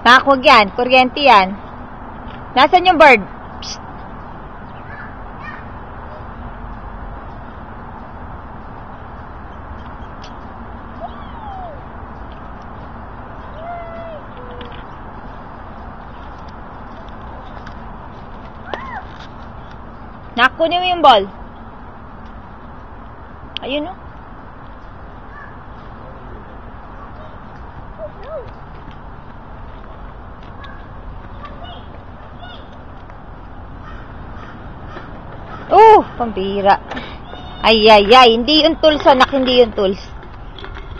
Nak, huwag yan. Kuryente yan. Nasaan yung bird? Psst. Nak, kunin mo yung ball. Ayun, oh. Oh, pambira. Ay, hindi yung tools, anak, hindi yung tools.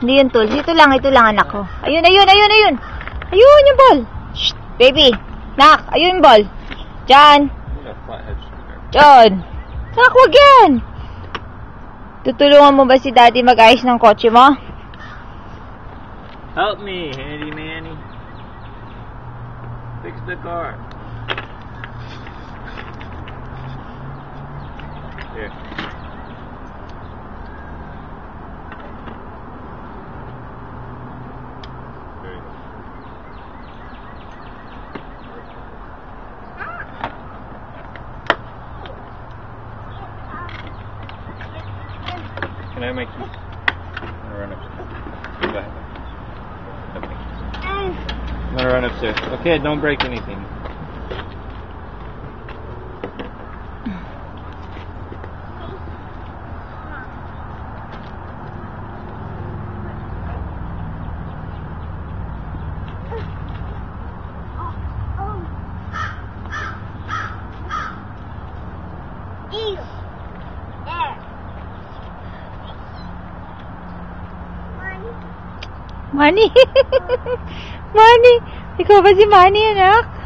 Hindi yung tools. Ito lang, anak ko. Ayun. Ayun yung ball. Shh, baby. Nak, ayun yung ball. Diyan. Nak, wag yan. Tutulungan mo ba si daddy mag-ayos ng kotse mo? Help me, handy manny. Fix the car. Here. Can I have my keys? I'm gonna run upstairs. Go ahead. I'm gonna run upstairs. Okay, don't break anything. Manny. Manny. Ikaw ba si Manny, anak?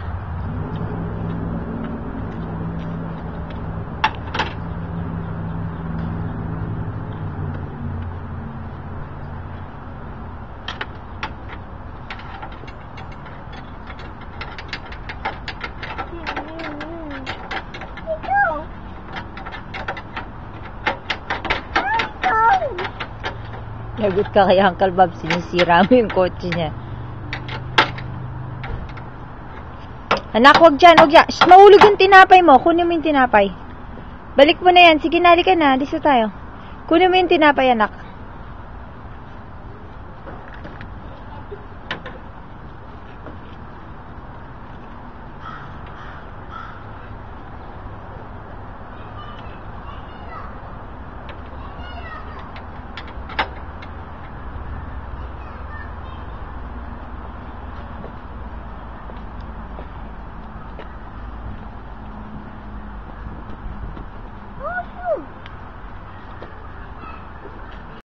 Lagot ka kay Uncle Bob, sinisira mo yung kotse niya. Anak, wag dyan. Shh, mahulog yung tinapay mo. Kunin mo yung tinapay. Balik mo na yan. Sige, nali ka na. Dito tayo. Kunin mo yung tinapay, anak.